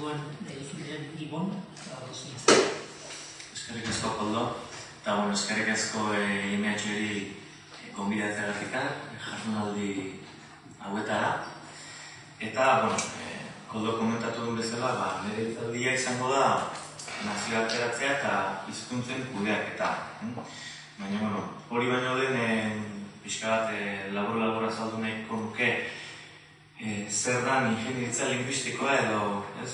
duen Ibon, eta hori eskerrik asko, Koldo, eta eskerrik asko IMH-eri gonbidatzagatik jardunaldi hauetara. Eta, Koldo komentatu duen bezala, nire hitzaldia izango da nazioarteratzea eta hizkuntzen kudeaketa. Baina, hori baino den pixka bat labur azaldu nahiko nuke zer dan ingeniaritza linguistikoa edo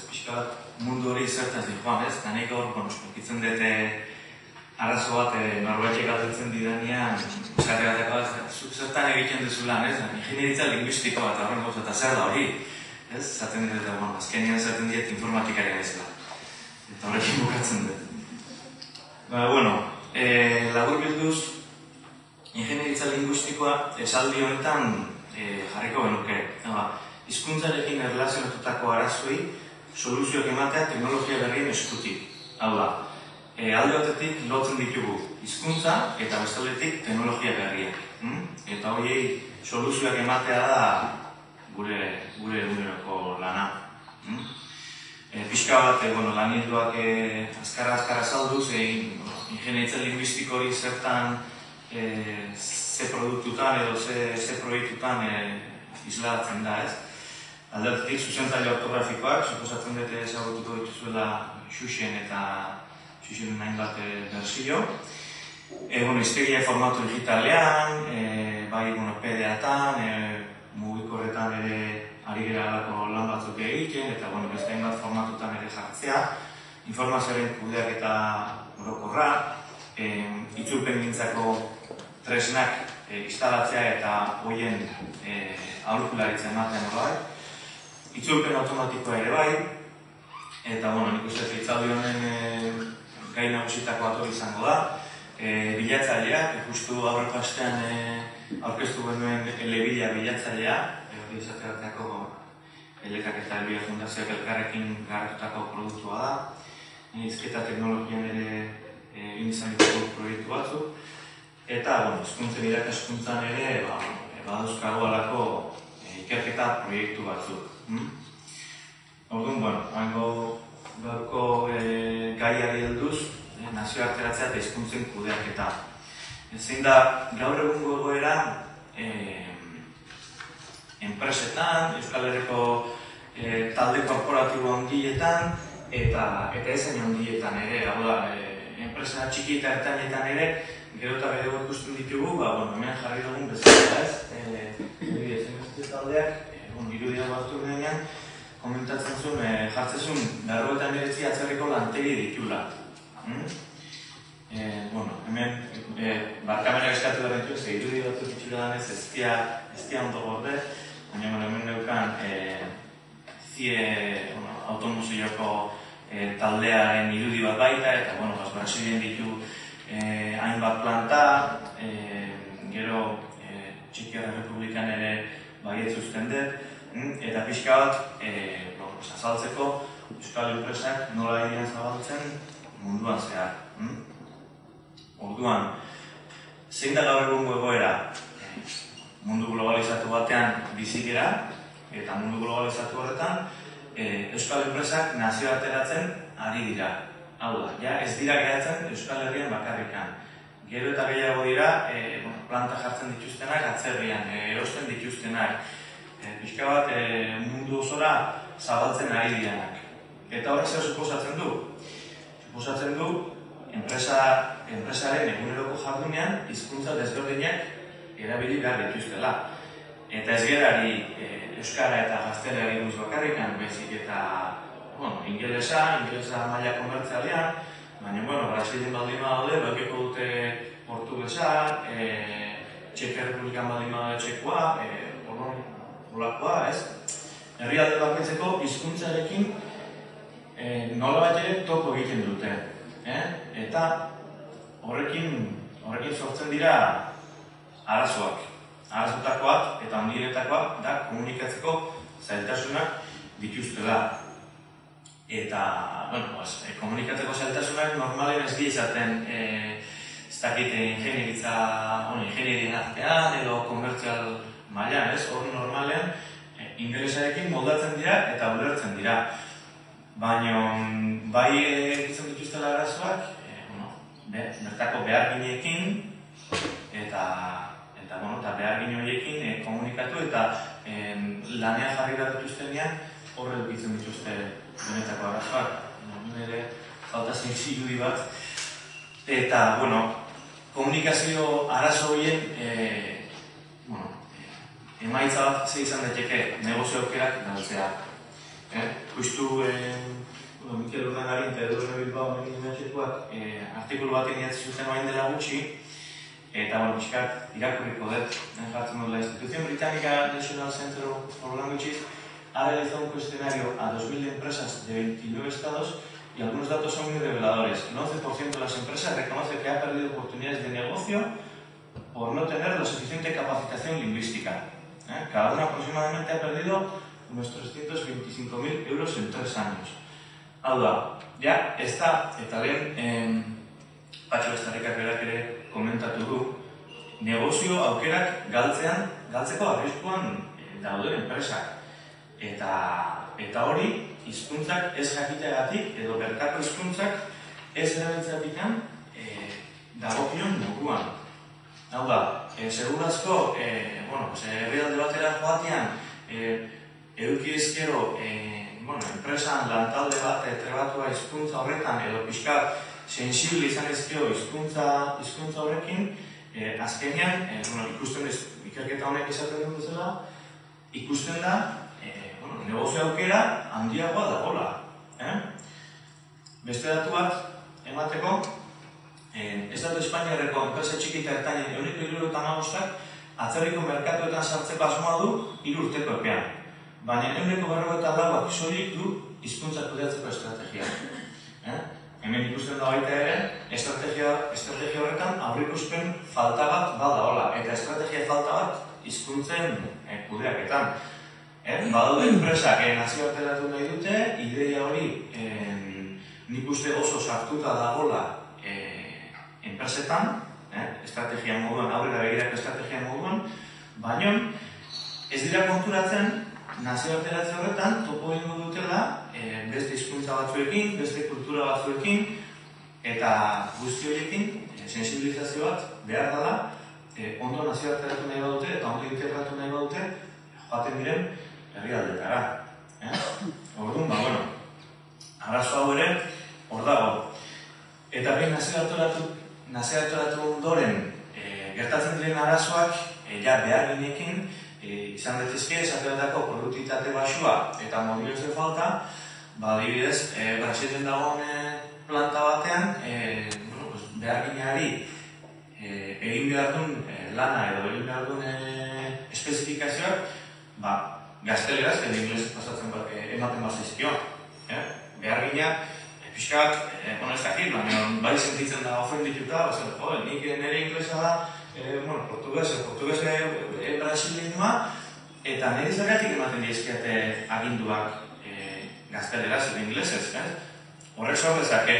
pixka bat mundu hori zertaz dihoan, ez? Eta nahi gaur, ekitzen dute arazo bat norbaitek galdetzen didanean, esate bateko, zertan egiten duzulan, ez? Ingeniaritza linguistikoa eta horren gauza, eta zer da hori? Ez? Zaten dut, azkenean zaten diet informatikaria bezala. Eta horrekin bukatzen dut. Labur bilduz, ingeniaritza linguistikoa esaldi honetan jarriko genuke. Hizkuntzarekin erlazionatutako arazoei soluzioak ematea teknologia berrien eskutik. Hau da, alde batetik lotzen ditugu hizkuntza eta bestaldetik teknologia berriak. Eta horiei soluzioak ematea da gure eguneroko lana. Pixka bat, lan hildoak azkara salduz, ingeniaritza linguistiko hori zertan ze produktutan edo ze proiektutan islatzen da, ez? Aldertetik, zuzentzaile ortografikoak, suposatzen dute ezagutuko dituzuela Xuxen eta Xuxen hainbat bersio. Hiztegia formatu digitalean, bai PDA-tan, mugikorretan ere ari gara alako lan batzuk egiten, eta beste hainbat formatutan ere jartzea, informazioaren kudeak eta orokorra, itzulpengintzako tresnak instalatzea eta horien aholkularitza ematen bai, itzulpen automatikoa ere bai, eta nik uste hitzaldi honen gai nagusitako ator izango da, bilatzaileak, justu aurreko astean aurkeztu genuen elebila bilatzailea, hori izateratako Elekak eta Elbia Fundazioak elkarrekin garatutako produktua da, hizketa teknologian ere egin izan ditugu proiektu batzuk, eta hizkuntzen irakaskuntzan ere baduzkago alako ikerketa proiektu batzuk. Orduan, gaurko gaiari helduz, nazioarteratzea eta hizkuntzen kudeaketa. Zein da, gaur egungo egoera enpresetan, Euskal Herriko talde korporatibo handietan eta ezain handietan ere, hau da, enpresa txiki eta ertainetan ere, gero eta gehiago ikusten ditugu, hemen jarri dugun bezala ez, ezen taldeak, irudia hartu denean, komentatzen zuen, jartzen zuen, 99 atzerriko lantegi ditula. Hemen, barkamena eskatu da ditu, ze irudi batzuk itxura danez, ez tia ondo gorde, baina hemen neukan zie automusioko taldearen irudi bat baita, eta Brasilien ditu hainbat planta, gero Txekiar Republikan ere baietz uzten dut, eta pixka bat azaltzeko Euskal enpresak nola egian zabaltzen munduan zehar. Orduan, zein da gaur egungo egoera? Mundu globalizatu batean bizikera, eta mundu globalizatu horretan Euskal enpresak nazioarteratzen ari dira. Hau da, ez dira geratzen Euskal Herrian bakarrikan. Gero eta gehiago dira, planta jartzen dituztenak, atzerrian, erosten dituztenak. Pixka bat mundu osora zabaltzen ari direnak. Eta horrek zer suposatzen du? Suposatzen du, enpresaren eguneroko jardunean hizkuntza desberdinak erabili behar dituztela. Eta ez gerari euskara eta gaztelera buruz bakarrikan, baizik eta ingelesa maila komertzialean, baina, Brasilien baldin badaude, bakiko dute portugesa, Txekiar Republikan baldin badaude txekoa, olakoa, ez? Herrialde bakoitzeko hizkuntzarekin nolabait ere topo egiten dute. Eta horrekin sortzen dira arazoak. Arazotakoak eta handienetakoak da komunikatzeko zailtasunak dituztela. Eta, komunikatzeko zailtasunak normalen ez di izaten ez dakit ingenierien artean edo komertzial mailan, ez? Hor normalean ingelesarekin moldatzen dira eta ulertzen dira. baina bai izan dituztela arazoak, bertako beharginekin eta behargin horiekin komunikatu eta lanean jarri behar dituztenean horre dukitzen dituzte benetako arazoak. Nire falta zirudi bat. Eta, komunikazio arazo horien emaitza bat ze izan daiteke negozio aukerak galtzea. Justu Mikel Urdangarin eta Edurne Bilbao Unibertsituak artikulu bat iniatzi zuten orain dela gutxi eta pixkat irakurriko dut jartzen dut. La Institución Británica National Center for Languages ha realizado un cuestionario a 2.000 empresas de 29 estados y algunos datos son muy reveladores. El 11% de las empresas reconoce que ha perdido oportunidades de negocio por no tener la suficiente capacitación lingüística. Cada una aproximadamente ha perdido unos 325.000 euros en 3 años. Hau da, ja, ez da, eta lehen Patxo Estarrikak berak ere komentatu du, negozio aukerak galtzeko arriskuan dauden enpresak. Eta hori, hizkuntzak ez jakiteagatik edo bertako hizkuntzak ez erabiltzeatik dagokion moduan. Hau da, segurazko, herrialde batera joatean, eduki ezkero, enpresan lantalde bat trebatua hizkuntza horretan edo pixkat sensible izan ezkero hizkuntza horrekin, azkenean, ikusten ikerketa honek esaten dut zela, ikusten da, negozio aukera handiagoa dagoela. Beste datu bat, emateko, Estatu Espainiarreko enpresa txiki eta ertainen 175 atzerriko merkatuetan sartzeko asmoa du 3 urteko epean. Baina 154ak soilik du hizkuntza kudeatzeko estrategia. Hemen ikusten da baita ere, estrategia horretan aurreikuspen falta bat badagoela, eta estrategia falta bat hizkuntzen kudeaketan. Badaude enpresak nazioarteratu nahi dute, ideia hori nik uste oso sartuta dagoela enpresetan, estrategia moduan, aurrera begirako estrategia moduan, baina ez dira konturatzen nazioarteratze horretan topo egingo dutela beste hizkuntza batzuekin, beste kultura batzuekin eta guzti horiekin sensibilizazio bat behar dela ondo nazioarteratu nahi badute eta ondo integratu nahi badute joaten diren herrialdetara. Orduan, arazo hau ere hor dago. Eta behin nazioarteratu ondoren gertatzen diren arazoak beharginekin izan daitezke esateratako produktibitate baxua eta mobilizazio falta, adibidez, Brasilen dagoen planta batean beharginari egin behar duen lana edo egin behar duen espezifikazioak gazteleraz edo inglesez pasatzen ematen bazizkio. Behargina pixkat, ez dakit, bai sentitzen da ofendituta, nik nire inglesa da portugues brasileñoa, eta nire zergatik ematen dizkiate aginduak gazteleraz edo inglesez. Horrek sorrezake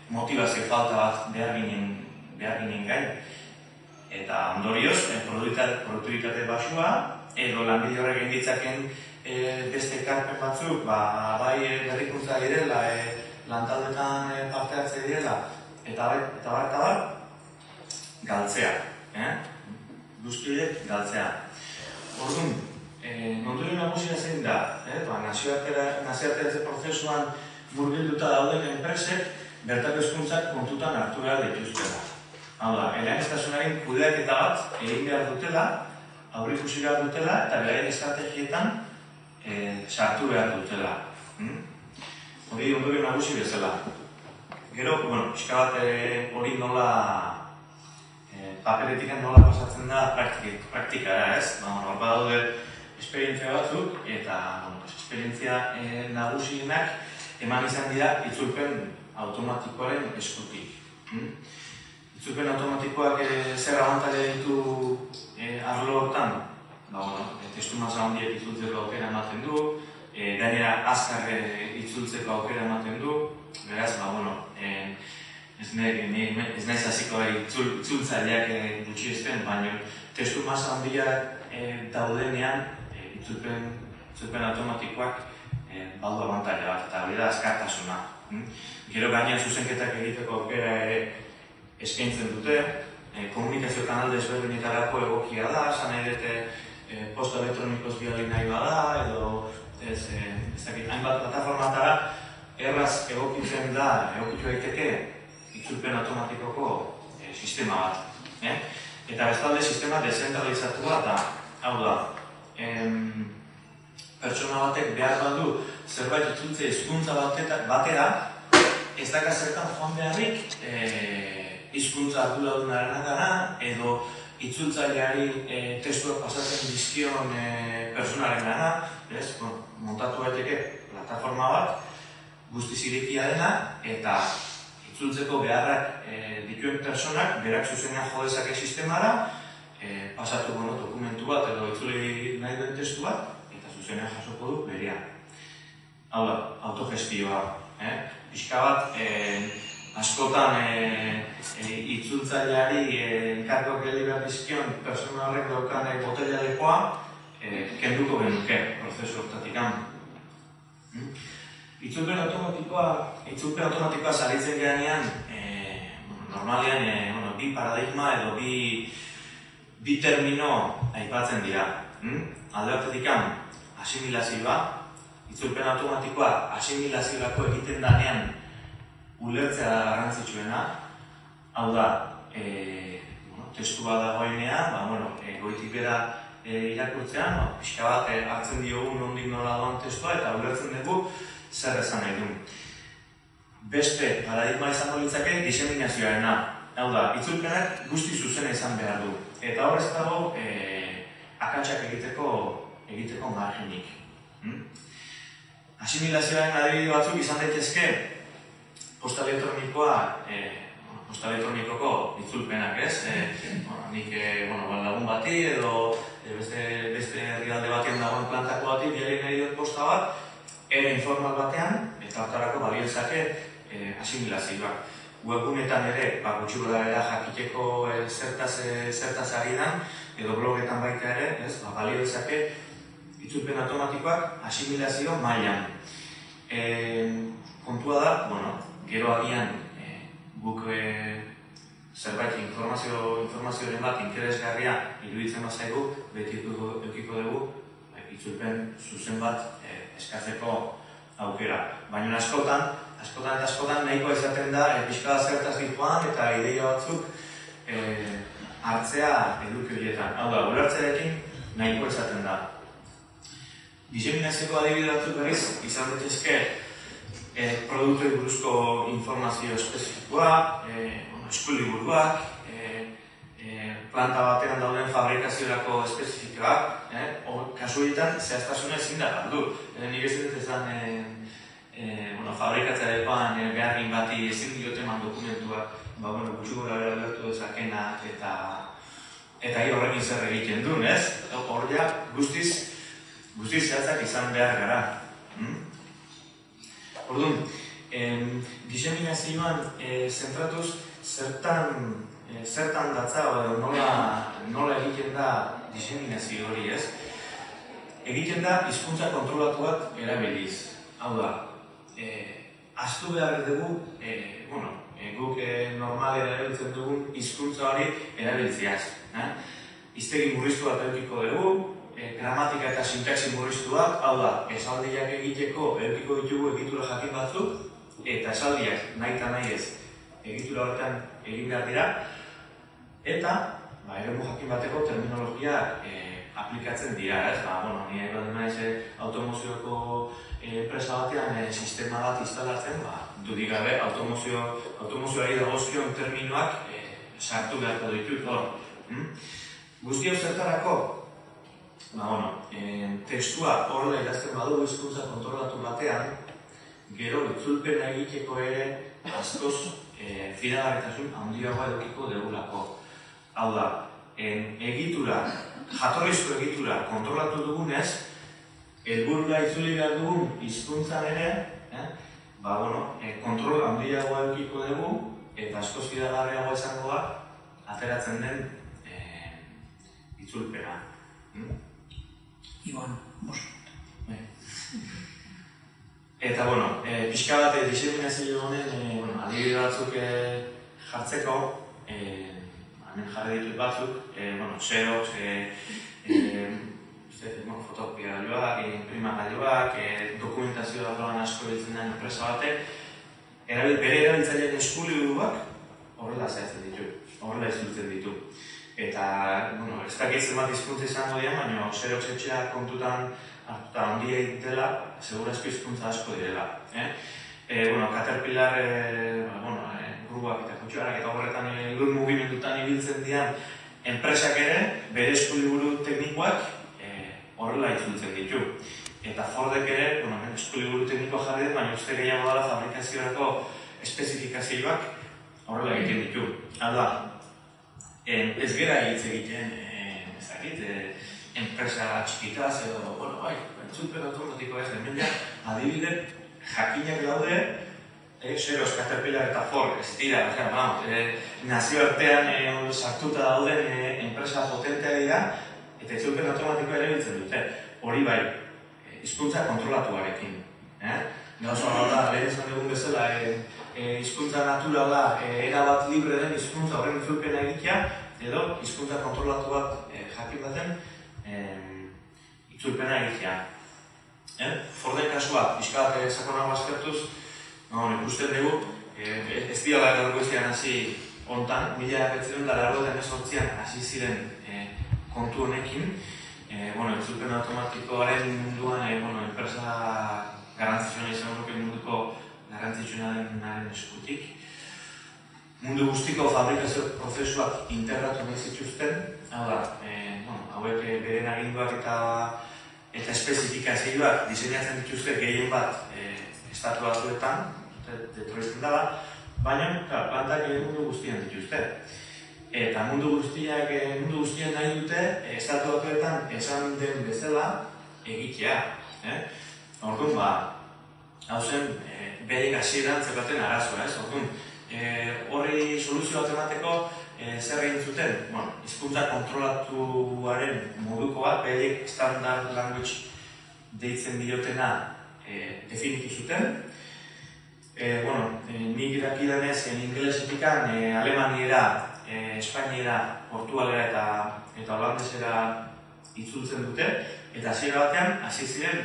motivazio falta bat beharginen gain. Eta ondorioz, produktibitate baxua, edo lanbide horrek egin ditzaken beste ekarpen batzuk, bai berrikuntza direla, lantaldetan parte hartze direla, eta galtzea. Guztiek galtzea. Orduan, ondorio nagusia zein da, nazioarteratze prozesuan murgilduta dauden enpresek bertako hizkuntzak kontutan hartu behar dituztela. Hau da, eleaniztasunaren kudeaketa bat egin behar dutela, aurreikusi behar dutela eta beraien estrategietan sartu behar dutela. Hori ondorio nagusi bezala. Gero, pixka bat hori nola paperetik nola pasatzen da praktikara, ez? Hor badaude esperientzia batzuk eta esperientzia nagusienak eman izan dira itzulpen automatikoaren eskutik. Itzulpen automatikoak zer abantaila ditu arlo hortan? Testu masa handiak itzultzeko aukera ematen du, gainera azkar itzultzeko aukera ematen du, beraz, ez naiz hasiko itzultzaileak gutxiesten, baina testu masa handiak daudenean itzulpen automatikoak badu abantaila bat, eta hori da azkartasuna. Gero gainean zuzenketak egiteko aukera ere eskaintzen dute, komunikazio kanal desberdinetarako egokia da, esan edete posta elektronikoz bidali nahi bada, edo hainbat plataformatara erraz egokitzen da, egokitu daiteke itzulpen automatikoko sistema bat. Eta bestalde sistema dezentralizatua da, hau da, pertsona batek behar baldu zerbait itzultze hizkuntza batera, ez daka zertan joan beharrik hizkuntza arduradunarengana edo itzultzaileari testuak pasatzen dizkion pertsonaren gana, montatu daiteke plataforma bat, guztiz irekia dena, eta itzultzeko beharrak dituen pertsonak berak zuzenean jo dezake sistemara, pasatu dokumentu bat edo itzuli nahi duen testu bat, eta zuzenean jasoko du berea. Hau da, autogestioa. Pixka bat, askotan itzultzaileari enkargoak geldi behar dizkion pertsona horrek daukan botella lepoa kenduko genuke prozesu horretatik. Itzulpen automatikoa saritzen gehanean, normalean bi paradigma edo bi termino aipatzen dira. Alde batetik asimilazioa, itzulpen automatikoa asimilazioako egiten danean ulertzea da garrantzitsuena. Hau da, testua dagoenean, goitik bera irakurtzean, pixka bat hartzen diogu nondik nola doan testua eta ulertzen dugu zer esan nahi duen. Beste paradigma izango litzake diseminazioarena. Hau da, itzulpenak guzti zuzena izan behar du. Eta hor ez dago akatsak egiteko margenik. Asimilazioaren adibide batzuk izan daitezke posta elektronikoko itzulpenak, ez? Nik lagun bati edo beste herrialde batean dagoen plantako bati bidali nahi dut posta bat, era informal batean, eta hortarako balio dezake asimilazioak. Webunetan ere, gutxi gorabehera jakiteko zertaz ari dan, edo blogetan baita ere, balio dezake itzulpen automatikoak asimilazio mailan. Kontua da, gero agian guk zerbait informazioaren bat interesgarria iruditzen bazaigu, beti edukiko dugu itzulpen zuzen bat eskatzeko aukera. Baina askotan nahikoa izaten da pixka zertaz dituan eta ideia batzuk hartzea eduki horietan. Hau da, ulertzearekin nahikoa izaten da. Diseminazioko adibide batzuk berriz izan daitezke produktoi buruzko informazio espezifikoa, eskuliburuak, planta batean dauden fabrikaziorako espezifikoak, kasu horietan zehaztasuna ezin da galdu. Nik ez dut ezan fabrikatzarekoan beharrin bati ezin dioteman dokumentua, gutxi gora bera lertu dezakena eta horrekin zer egiten duen, ez? Hor ja guztiz zehatzak izan behar gara. Orduan, diseminazioan zentratuz zertan datza edo nola egiten da diseminazio hori, ez? Egiten da hizkuntza kontrolatu bat erabiliz. Hau da, ahaztu behar dugu, guk normalen erabiltzen dugun hizkuntza hori erabiltziaz. Hiztegi murriztu bat edukiko dugu, gramatika eta sintaxi murriztuak, hau da, esaldiak egiteko edukiko ditugu egitura jakin batzuk, eta esaldiak nahi eta nahi ez egitura horretan egin behar dira, eta eremu jakin bateko terminologiak aplikatzen dira, ez? Ni egin naiz automozioko enpresa batean sistema bat instalatzen, dudik gabe automozioari dagozkion terminoak sartu beharko ditut hor. Guzti hau zertarako, testua horrela idazten badugu hizkuntza kontrolatu batean, gero itzulpena egiteko ere askoz fidagarritasun handiagoa edukiko dugulako. Hau da, jatorrizko egitura kontrolatu dugunez, helburura itzuli behar dugun hizkuntzan ere, kontrol handiagoa edukiko dugu, eta askoz fidagarriagoa izango da, ateratzen den itzulpena. Iban, bost. Eta, pixka bat diseminazio honen adibide batzuk jartzeko, hemen jarri ditut batzuk, Xerox, fotokopia-gailuak, imprimagailuak, dokumentazio arloan asko biltzen den enpresa batek, bere erabiltzaileen eskuliburuak horrela zehatzen ditu, horrela izultzen ditu. Eta, ez dakit zenbat hizkuntza izango dira, baina Xerox etxea kontutan hartuta handia dela, segurazko hizkuntza asko direla. Caterpillar, gruak eta kutsuarak eta horretan lur mugimendutan ibiltzen dian enpresak ere, bere eskuliburu teknikoak horrela izultzen ditu. Eta Fordek ere, eskuliburu teknikoa jarri dut, baina uste gehiago dela fabrikaziorako espezifikazioak horrela egiten ditu. Hala, ez gera hitz egiten, ez dakit, enpresa txikitaz edo, itzulpen automatikoa ez, hemen ja, adibide jakinak daude, Xerox, Caterpillar eta Ford, ez dira, nazioartean sartuta dauden enpresa potentea dira, eta itzulpen automatikoa ere biltzen dute. Hori bai, hizkuntza kontrolatuarekin. Gauza da, lehen esan dugun bezala, hizkuntza naturala, erabat libre den hizkuntza horren itzulpena egitea, edo hizkuntza kontrolatu bat jakin baten itzulpena egitea. Forden kasua, pixka bat sakonago azkertuz, ikusten dugu, ez dira largo ez dian hasi hontan, 1988an hasi ziren kontu honekin, itzulpen automatikoaren munduan, enpresa garrantzitsuna izan duke munduko garrantzitsuna denaren eskutik. Mundu guztiko fabrikazio prozesuak integratu nahi zituzten, hauek beren aginduak eta espezifikazioak diseinatzen dituzte gehien bat estatu batzuetan, Detroiten dela, baina plantak mundu guztian dituzte. Eta mundu guztian nahi dute estatu batzuetan esan den bezala egitea. Orduan, hau zen, behin hasieran zeukaten arazoa, ez? Orduan, horri soluzio bat emateko zer egin zuten? Hizkuntza kontrolatuaren moduko bat, behin standard language deitzen diotena definitu zuten. Nik irakidanez, ingelesetikan, alemaniera, espainiera, portugalera eta holandesera itzultzen dute, eta hasiera batean hasi ziren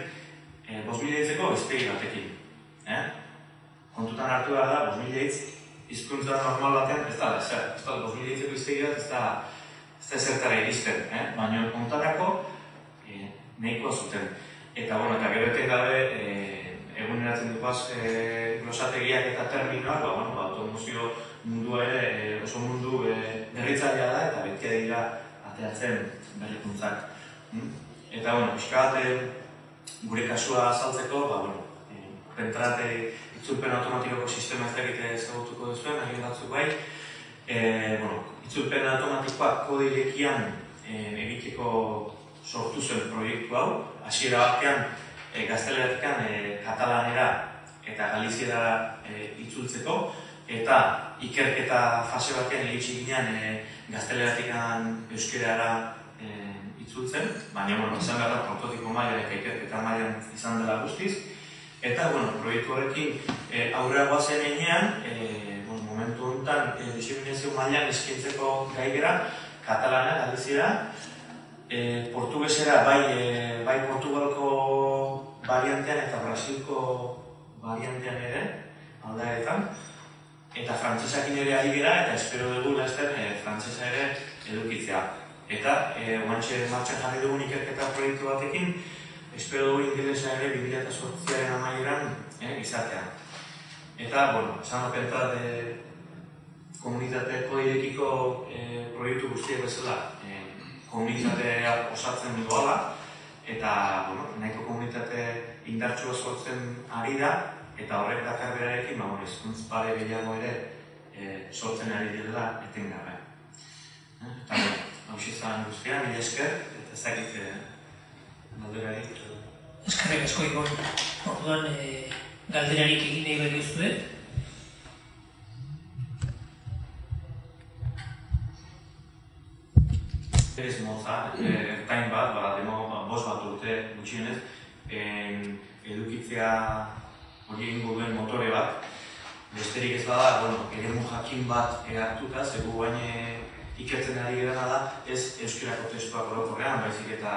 2000 hitzeko hiztegi batekin. Kontutan hartu behar da, 2000 hitz hizkuntza normal batean ez da ezer. Ez da, 2000 hitzeko hiztegi bat ez da ezertara iristen, baina kontarako nahikoa zuten. Eta gero etengabe eguneratzen dukaz glosategiak eta terminoak, automozio mundua ere oso mundu berritzailea da eta betia dira ateratzen berrikuntzak. Eta, pixka bat gure kasua azaltzeko, rentrate itzulpen automatikoko sistema ez dakite ezagutuko duzuen, agin batzuk bai. Itzulpen automatikoak kode irekian egiteko sortu zen proiektu hau. Hasiera batean gazteleratik katalanera eta galiziera itzultzeko, eta ikerketa fase batean iritsi ginen gazteleratik euskerara itzultzen, baina izan behar da prototipo mailan eta ikerketa mailan izan dela guztiz. Eta proiektu horrekin aurrera goazen enean, momentu honetan diseminazio mailan eskaintzeko gai gera, katalana, galiziera, portugesera bai Portugalko variantean eta Brasilko variantean ere, aldaetan, eta frantsesakin ere ari gera, eta espero dugu laster frantsesa ere edukitzea. Eta guantxe martxan jarri dugun ikerketa proiektu batekin, espero dugu ingelesa ere 2008an amaieran izatea. Eta, esan opentat komunitate kodirekiko proiektu guztiak bezala komunitatea osatzen doala, eta nahiko komunitate indartsua sortzen ari da, eta horrek dakar berarekin, hizkuntz pare gehiago ere sortzen ari direla etengabe. Eta, hau izan guztia, mila esker, eta ez dakit galderarik. Eskerrik asko Ibon, orduan galderarik egin nahi bai duztuet. Ez motza, ertain bat, demo bost bat urte gutxienez, edukitzea hori egingo duen motore bat. Besterik ez bada, eremu jakin bat hartuta, zegu guain ikertzen ari gerana da, ez euskerako testuak orokorrean, baizik eta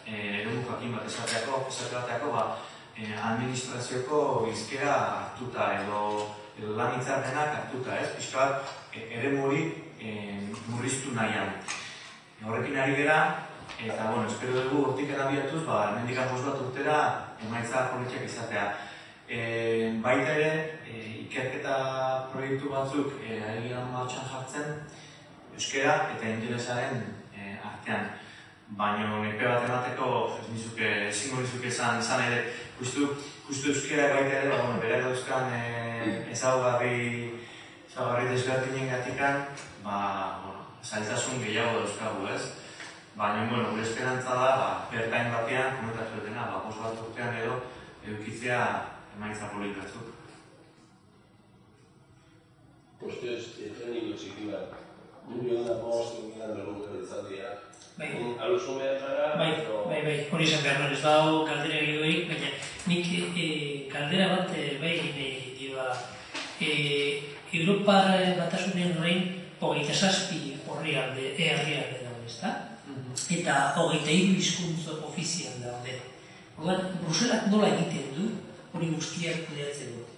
eremu jakin bat esateako administrazioko hizkera hartuta edo lan hitzarmenak hartuta, ez? Pixka bat, eremu hori murriztu nahian. Horrekin ari gera, eta, espero dugu hortik abiatuz, hemendik 5 bat urtera emaitza politiak izatea. Baita ere, ikerketa proiektu batzuk ari martxan jartzen euskera eta ingelesaren artean. Baina epe bat emateko ezingo nizuke esan ere, justu euskera baita ere, bere dauzkan ezaugarri desberdinen gatikan, zailtasun gehiago dauzkagu, ez? Baina, gure esperantza da, bertain batean, komentatu dena, 5 bat urtean edo, edukitzea emaitza polit batzuk. Kuestioz, etxeniko txiki bat. Milion da poztu gilan berruko izaldia. Alusun behar zara? Bai, hori izan behar nuen ez dago galdera egidoik, baina nik galdera bat bai egin dira. Europar batasunen horrein 27 herrialde dago, ezta? Eta 23 hizkuntza ofizial daude. Orduan, Bruselak nola egiten du hori guztiak kudeatzen dut?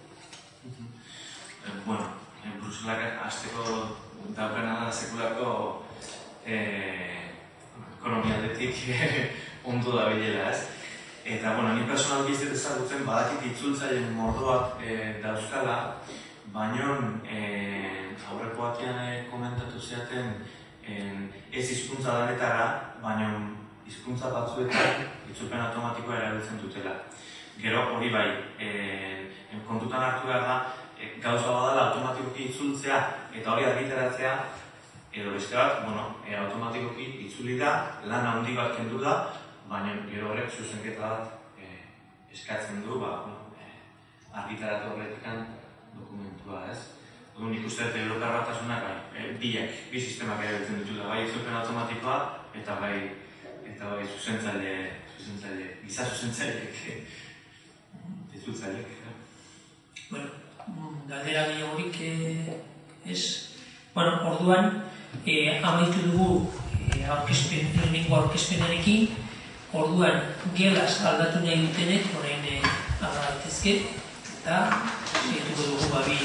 Bruselak hasteko daukana da sekulako ekonomia aldetik ondo da bilela, ez? Eta, ni personalki ez dut ezagutzen badakit itzultzaileen mordoak dauzkala, baina aurreko batean komentatu zeaten ez hizkuntza danetara, baina hizkuntza batzuetan itzulpen automatikoa erabiltzen dutela. Gero hori bai, kontutan hartu behar da, gauza badala automatikoki itzultzea eta hori argitaratzea, edo beste bat, automatikoki itzuli da, lan handi bat kendu da, baina gero horrek zuzenketa bat eskatzen du, argitaratu horretikan dokumentua, ez? Nik uste dut Europar Batasunak bi sistemak erabiltzen dituela, bai itzulpen automatikoa eta bai zuzentzaile, giza zuzentzaileek, itzultzaileek. Galdera gehiagorik ez. Orduan, amaitu dugu lehenengo aurkezpenarekin, orduan gelaz aldatu nahi dutenek, orain alda daitezke, eta segituko dugu babi